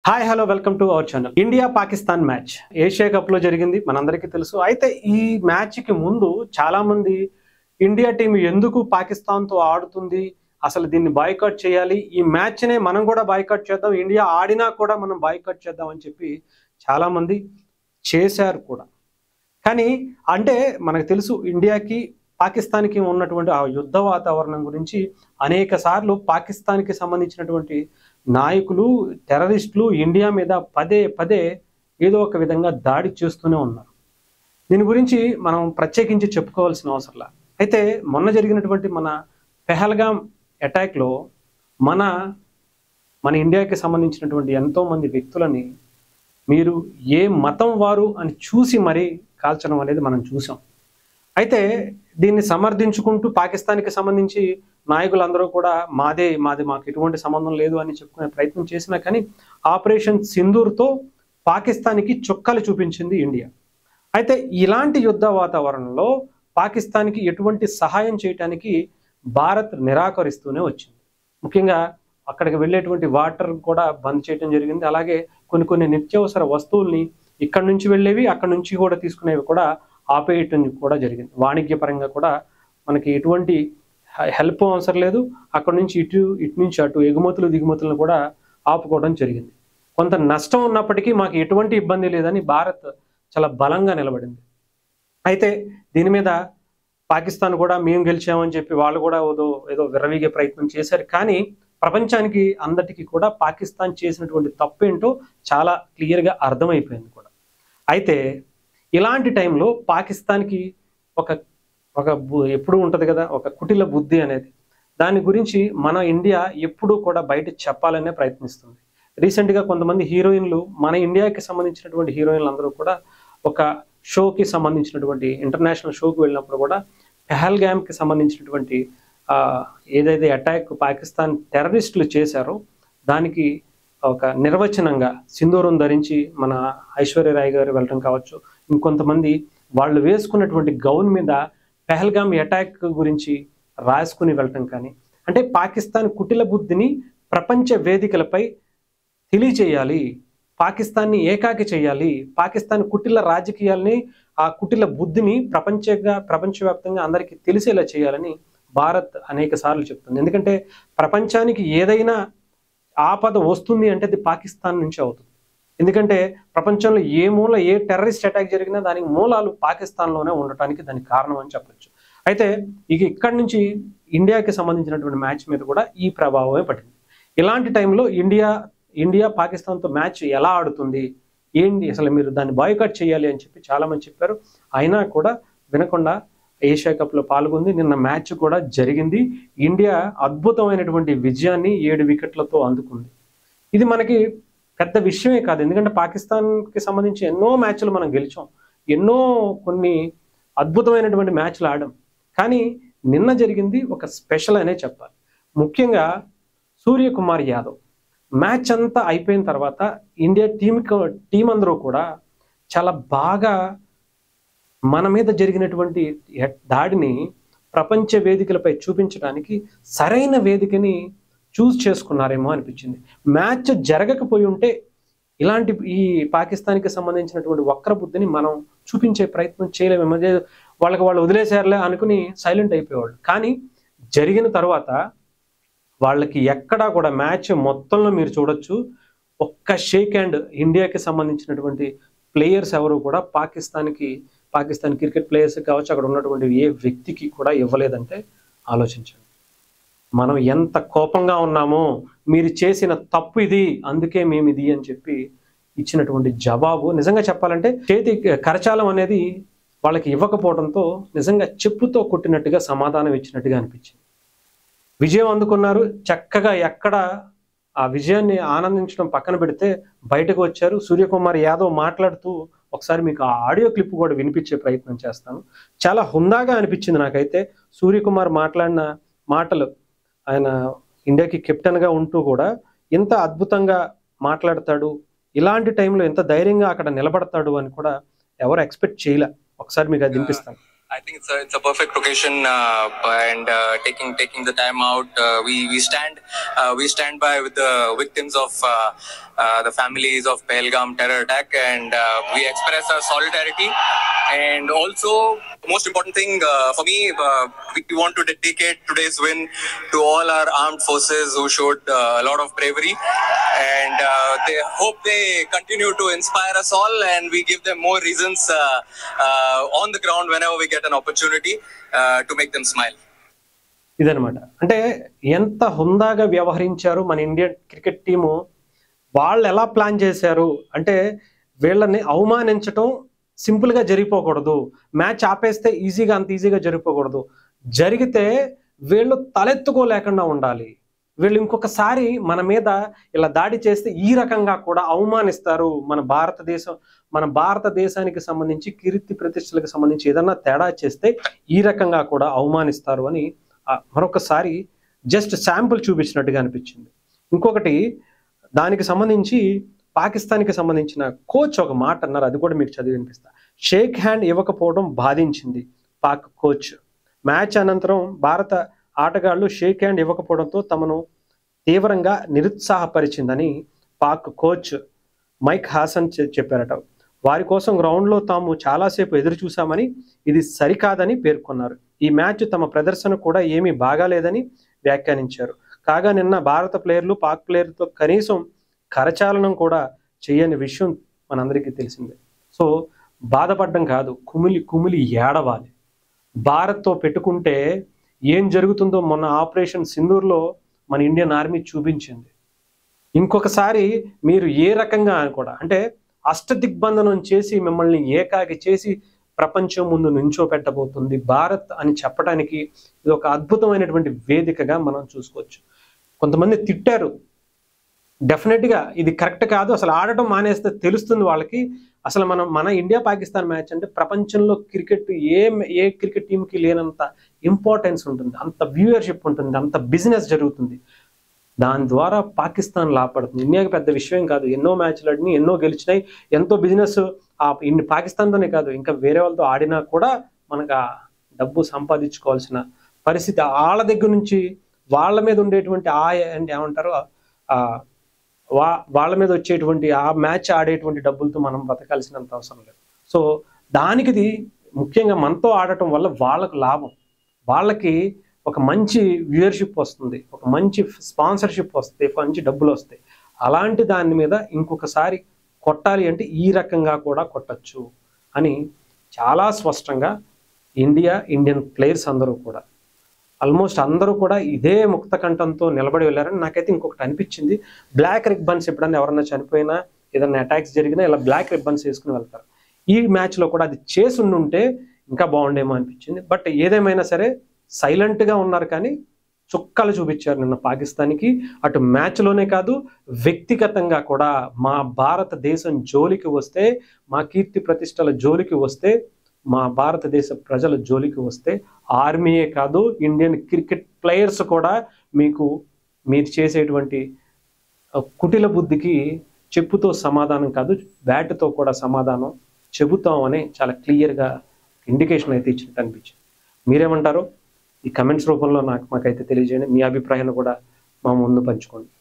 Hi hello welcome to our channel. India Pakistan match Asia cup లో జరిగింది, మనందరికీ తెలుసు. అయితే ఈ మ్యాచ్ కి ముందు చాలా మంది ఇండియా టీం ఎందుకు పాకిస్తాన్ తో ఆడుతుంది, అసలు దీన్ని బాయ్కాట్ చేయాలి, ఈ మ్యాచ్ నే మనం కూడా బాయ్కాట్ చేద్దాం, ఇండియా ఆడినా కూడా మనం బాయ్కాట్ చేద్దాం అని చెప్పి చాలా మంది చేశారు కూడా. కానీ అంటే మనకు తెలుసు ఇండియాకి పాకిస్తాన్కి ఉన్నటువంటి ఆ యుద్ధ వాతావరణం గురించి అనేక సార్లు పాకిస్తాన్కి సంబంధించినటువంటి నాయకులు, టెర్రరిస్టులు ఇండియా మీద పదే పదే ఏదో ఒక విధంగా దాడి చేస్తూనే ఉన్నారు. దీని గురించి మనం ప్రత్యేకించి చెప్పుకోవాల్సిన అవసరంలా. అయితే మొన్న జరిగినటువంటి మన పెహల్గామ్ అటాక్లో మన ఇండియాకి సంబంధించినటువంటి ఎంతోమంది వ్యక్తులని మీరు ఏ మతం వారు అని చూసి మరీ కాల్చడం అనేది మనం చూసాం. అయితే దీన్ని సమర్థించుకుంటూ పాకిస్తాన్కి సంబంధించి నాయకులందరూ కూడా మాది మాకు ఎటువంటి సంబంధం లేదు అని చెప్పుకునే ప్రయత్నం చేసినా కానీ ఆపరేషన్ సింధూర్తో పాకిస్తాన్కి చుక్కలు చూపించింది ఇండియా. అయితే ఇలాంటి యుద్ధ వాతావరణంలో పాకిస్తాన్కి ఎటువంటి సహాయం చేయడానికి భారత్ నిరాకరిస్తూనే వచ్చింది. ముఖ్యంగా అక్కడికి వెళ్ళేటువంటి వాటర్ కూడా బంద్ చేయడం జరిగింది. అలాగే కొన్ని నిత్యావసర వస్తువుల్ని ఇక్కడ నుంచి వెళ్ళేవి, అక్కడ నుంచి కూడా తీసుకునేవి కూడా ఆపేయటం కూడా జరిగింది. వాణిజ్యపరంగా కూడా మనకి ఎటువంటి హెల్ప్ అవసరం లేదు. అక్కడ నుంచి ఇటు నుంచి అటు ఎగుమతులు దిగుమతులను కూడా ఆపుకోవడం జరిగింది. కొంత నష్టం ఉన్నప్పటికీ మాకు ఎటువంటి ఇబ్బంది లేదని భారత్ చాలా బలంగా నిలబడింది. అయితే దీని మీద పాకిస్తాన్ కూడా మేము గెలిచామని చెప్పి వాళ్ళు కూడా ఏదో విర్రవీగే ప్రయత్నం చేశారు. కానీ ప్రపంచానికి అందరికీ కూడా పాకిస్తాన్ చేసినటువంటి తప్పేంటో చాలా క్లియర్గా అర్థమైపోయింది కూడా. అయితే ఇలాంటి టైంలో పాకిస్తాన్కి ఒక ఎప్పుడు ఉంటుంది కదా ఒక కుటిల బుద్ధి అనేది. దాని గురించి మన ఇండియా ఎప్పుడూ కూడా బయట చెప్పాలనే ప్రయత్నిస్తుంది. రీసెంట్గా కొంతమంది హీరోయిన్లు, మన ఇండియాకి సంబంధించినటువంటి హీరోయిన్లు అందరూ కూడా ఒక షోకి సంబంధించినటువంటి ఇంటర్నేషనల్ షోకి వెళ్ళినప్పుడు కూడా పెహల్గామ్కి సంబంధించినటువంటి ఏదైతే అటాక్ పాకిస్తాన్ టెర్రరిస్టులు చేశారో దానికి ఒక నిర్వచనంగా సింధూరం ధరించి మన ఐశ్వర్యరాయ్ గారు వెళ్ళడం కావచ్చు, ఇంకొంతమంది వాళ్ళు వేసుకున్నటువంటి గౌన్ మీద పెహల్గామ్ అటాక్ గురించి రాసుకుని వెళ్ళటం కానీ, అంటే పాకిస్తాన్ కుటిల బుద్ధిని ప్రపంచ వేదికలపై తెలియచేయాలి, పాకిస్తాన్ని ఏకాకి చేయాలి, పాకిస్తాన్ కుటిల రాజకీయాల్ని, ఆ కుటిల బుద్ధిని ప్రపంచవ్యాప్తంగా అందరికీ తెలిసేలా చేయాలని భారత్ అనేక సార్లు చెప్తుంది. ఎందుకంటే ప్రపంచానికి ఏదైనా ఆపద వస్తుంది అంటే అది పాకిస్తాన్ నుంచి అవుతుంది. ఎందుకంటే ప్రపంచంలో ఏ మూల ఏ టెర్రరిస్ట్ అటాక్ జరిగినా దానికి మూలాలు పాకిస్తాన్లోనే ఉండటానికి దానికి కారణం అని చెప్పొచ్చు. అయితే ఇక్కడి నుంచి ఇండియాకి సంబంధించినటువంటి మ్యాచ్ మీద కూడా ఈ ప్రభావమే పడింది. ఇలాంటి టైంలో ఇండియా పాకిస్తాన్తో మ్యాచ్ ఎలా ఆడుతుంది, ఏంటి అసలు మీరు దాన్ని బాయ్కాట్ చేయాలి అని చెప్పి చాలామంది చెప్పారు. అయినా కూడా వినకుండా ఏషియా కప్లో పాల్గొంది. నిన్న మ్యాచ్ కూడా జరిగింది. ఇండియా అద్భుతమైనటువంటి విజయాన్ని 7 వికెట్లతో అందుకుంది. ఇది మనకి పెద్ద విషయమే కాదు, ఎందుకంటే పాకిస్తాన్కి సంబంధించి ఎన్నో మ్యాచ్లు మనం గెలిచాం, కొన్ని అద్భుతమైనటువంటి మ్యాచ్లు ఆడాం. కానీ నిన్న జరిగింది ఒక స్పెషల్ అనే చెప్పాలి. ముఖ్యంగా సూర్యకుమార్ యాదవ్ మ్యాచ్ అంతా అయిపోయిన తర్వాత ఇండియా టీం అందరూ కూడా చాలా బాగా మన మీద జరిగినటువంటి దాడిని ప్రపంచ వేదికలపై చూపించడానికి సరైన వేదికని చూస్ చేసుకున్నారేమో అనిపించింది. మ్యాచ్ జరగకపోయి ఉంటే ఇలాంటి ఈ పాకిస్తాన్కి సంబంధించినటువంటి వక్ర బుద్ధిని మనం చూపించే ప్రయత్నం చేయలేమేమో, వాళ్ళు వదిలేశారులే అనుకుని సైలెంట్ అయిపోయేవాళ్ళు. కానీ జరిగిన తర్వాత వాళ్ళకి ఎక్కడా కూడా మ్యాచ్ మొత్తంలో మీరు చూడొచ్చు, ఒక్క షేక్ హ్యాండ్ ఇండియాకి సంబంధించినటువంటి ప్లేయర్స్ ఎవరు కూడా పాకిస్తాన్ క్రికెట్ ప్లేయర్స్ కావచ్చు, అక్కడ ఉన్నటువంటి ఏ వ్యక్తికి కూడా ఇవ్వలేదంటే ఆలోచించండి. మనం ఎంత కోపంగా ఉన్నామో, మీరు చేసిన తప్పు ఇది, అందుకే మేము ఇది అని చెప్పి ఇచ్చినటువంటి జవాబు నిజంగా చెప్పాలంటే చేతి కరచాలం అనేది వాళ్ళకి ఇవ్వకపోవడంతో నిజంగా చెప్పుతో కొట్టినట్టుగా సమాధానం ఇచ్చినట్టుగా అనిపించింది. విజయం అందుకున్నారు చక్కగా. ఎక్కడ ఆ విజయాన్ని ఆనందించడం పక్కన పెడితే బయటకు వచ్చారు. సూర్యకుమార్ యాదవ్ మాట్లాడుతూ ఒకసారి మీకు ఆ ఆడియో క్లిప్ కూడా వినిపించే ప్రయత్నం చేస్తాను. చాలా హుందాగా అనిపించింది నాకైతే సూర్యకుమార్ మాట్లాడిన మాటలు. ఆయన ఇండియాకి కెప్టెన్గా ఉంటూ కూడా ఎంత అద్భుతంగా మాట్లాడతాడు, ఇలాంటి టైంలో ఎంత ధైర్యంగా అక్కడ నిలబడతాడు అని కూడా ఎవరు ఎక్స్పెక్ట్ చేయలే. ఒకసారి మీకు అది వినిపిస్తాను. I think it's a perfect occasion, and taking the time out, we stand by with the victims of the families of Pahalgam terror attack, and we express our solidarity. And also, most important thing for me, we want to dedicate today's win to all our armed forces who showed a lot of bravery, and they hope they continue to inspire us all, and we give them more reasons on the ground whenever we get an opportunity to make them smile. ఇదనమాట. అంటే ఎంత హుందాగా వ్యవహరించారు మన Indian cricket team. వాళ్ళు ఎలా plan చేశారు అంటే, వీళ్ళని అవమానించటం సింపుల్గా జరిగిపోకూడదు, మ్యాచ్ ఆపేస్తే అంత ఈజీగా జరిగిపోకూడదు, జరిగితే వీళ్ళు తలెత్తుకోలేకుండా ఉండాలి, వీళ్ళు ఇంకొకసారి మన మీద ఇలా దాడి చేస్తే ఈ రకంగా కూడా అవమానిస్తారు, మన భారతదేశానికి సంబంధించి కీర్తి ప్రతిష్టలకు సంబంధించి ఏదన్నా తేడా చేస్తే ఈ రకంగా కూడా అవమానిస్తారు అని మరొకసారి జస్ట్ శాంపుల్ చూపించినట్టుగా అనిపించింది. ఇంకొకటి దానికి సంబంధించి పాకిస్తాన్కి సంబంధించిన కోచ్ ఒక మాట అన్నారు, అది కూడా మీకు చదివి వినిపిస్తా. షేక్ హ్యాండ్ ఇవ్వకపోవడం బాధించింది పాక్ కోచ్. మ్యాచ్ అనంతరం భారత ఆటగాళ్లు షేక్ హ్యాండ్ ఇవ్వకపోవడంతో తమను తీవ్రంగా నిరుత్సాహపరిచిందని పాక్ కోచ్ మైక్ హాసన్ చెప్పారట. వారి కోసం గ్రౌండ్లో తాము చాలాసేపు ఎదురు చూశామని, ఇది సరికాదని పేర్కొన్నారు. ఈ మ్యాచ్ తమ ప్రదర్శన కూడా ఏమీ బాగాలేదని వ్యాఖ్యానించారు. కాగా నిన్న భారత ప్లేయర్లు పాక్ ప్లేయర్తో కనీసం కరచాలనం కూడా చేయని విషయం మనందరికీ తెలిసిందే. సో బాధపడడం కాదు, కుమిలి కుమిలి ఏడవాలి. భారత్తో పెట్టుకుంటే ఏం జరుగుతుందో మొన్న ఆపరేషన్ సింధూర్లో మన ఇండియన్ ఆర్మీ చూపించింది. ఇంకొకసారి మీరు ఏ రకంగా కూడా అంటే అష్టదిగ్బంధనం చేసి మిమ్మల్ని ఏకాకి చేసి ప్రపంచం ముందు నుంచోపెట్టబోతుంది భారత్ అని చెప్పడానికి ఇది ఒక అద్భుతమైనటువంటి వేదికగా మనం చూసుకోవచ్చు. కొంతమంది తిట్టారు, డెఫినెట్గా ఇది కరెక్ట్ కాదు, అసలు ఆడటం మానేస్తే తెలుస్తుంది వాళ్ళకి. అసలు మన ఇండియా పాకిస్తాన్ మ్యాచ్ అంటే ప్రపంచంలో క్రికెట్ ఏ క్రికెట్ టీంకి లేనంత ఇంపార్టెన్స్ ఉంటుంది, అంత వ్యూయర్షిప్ ఉంటుంది, అంత బిజినెస్ జరుగుతుంది. దాని ద్వారా పాకిస్తాన్ లాభపడుతుంది. ఇండియాకి పెద్ద విషయం కాదు, ఎన్నో మ్యాచ్లు ఆడినాయి, ఎన్నో గెలిచినాయి, ఎంతో బిజినెస్ పాకిస్తాన్తోనే కాదు ఇంకా వేరే వాళ్ళతో ఆడినా కూడా మనకు ఆ డబ్బు సంపాదించుకోవాల్సిన పరిస్థితి. వాళ్ళ దగ్గర నుంచి వాళ్ళ మీద ఉండేటువంటి అంటే ఏమంటారు వాళ్ళ మీద వచ్చేటువంటి ఆ మ్యాచ్ ఆడేటువంటి డబ్బులతో మనం బతకాల్సినంత అవసరం లేదు. సో దానికి ముఖ్యంగా మనతో ఆడటం వల్ల వాళ్ళకు లాభం, వాళ్ళకి ఒక మంచి వ్యూయర్షిప్ వస్తుంది, ఒక మంచి స్పాన్సర్షిప్ వస్తుంది, మంచి డబ్బులు వస్తాయి. అలాంటి దాని మీద ఇంకొకసారి కొట్టాలి అంటే ఈ రకంగా కూడా కొట్టచ్చు అని చాలా స్పష్టంగా ఇండియన్ ప్లేయర్స్ అందరూ కూడా ఆల్మోస్ట్ అందరూ కూడా ఇదే ముక్త కంఠంతో నిలబడి వెళ్ళారని నాకైతే ఇంకొకటి అనిపించింది. బ్లాక్ రిబ్బన్స్ ఎప్పుడన్నా ఎవరన్నా చనిపోయినా ఏదన్నా అటాక్స్ జరిగినా ఇలా బ్లాక్ రిబ్బన్స్ వేసుకుని వెళ్తారు. ఈ మ్యాచ్లో కూడా అది చేసి ఉంటే ఇంకా బాగుండేమో అనిపించింది. బట్ ఏదేమైనా సరే సైలెంట్గా ఉన్నారు, కానీ చుక్కలు చూపించారు నిన్న పాకిస్తాన్కి. అటు మ్యాచ్లోనే కాదు వ్యక్తిగతంగా కూడా మా భారతదేశం జోలికి వస్తే, మా కీర్తి ప్రతిష్టల జోలికి వస్తే, మా భారతదేశ ప్రజల జోలికి వస్తే ఆర్మీయే కాదు ఇండియన్ క్రికెట్ ప్లేయర్స్ కూడా మీరు చేసేటువంటి కుటిల బుద్ధికి చెప్పుతో సమాధానం కాదు, బ్యాట్తో కూడా సమాధానం చెబుతామని చాలా క్లియర్గా ఇండికేషన్ అయితే ఇచ్చినట్టు అనిపించింది. మీరేమంటారు? ఈ కమెంట్స్ రూపంలో మాకైతే తెలియజేయండి. మీ అభిప్రాయాన్ని కూడా మా ముందు పంచుకోండి.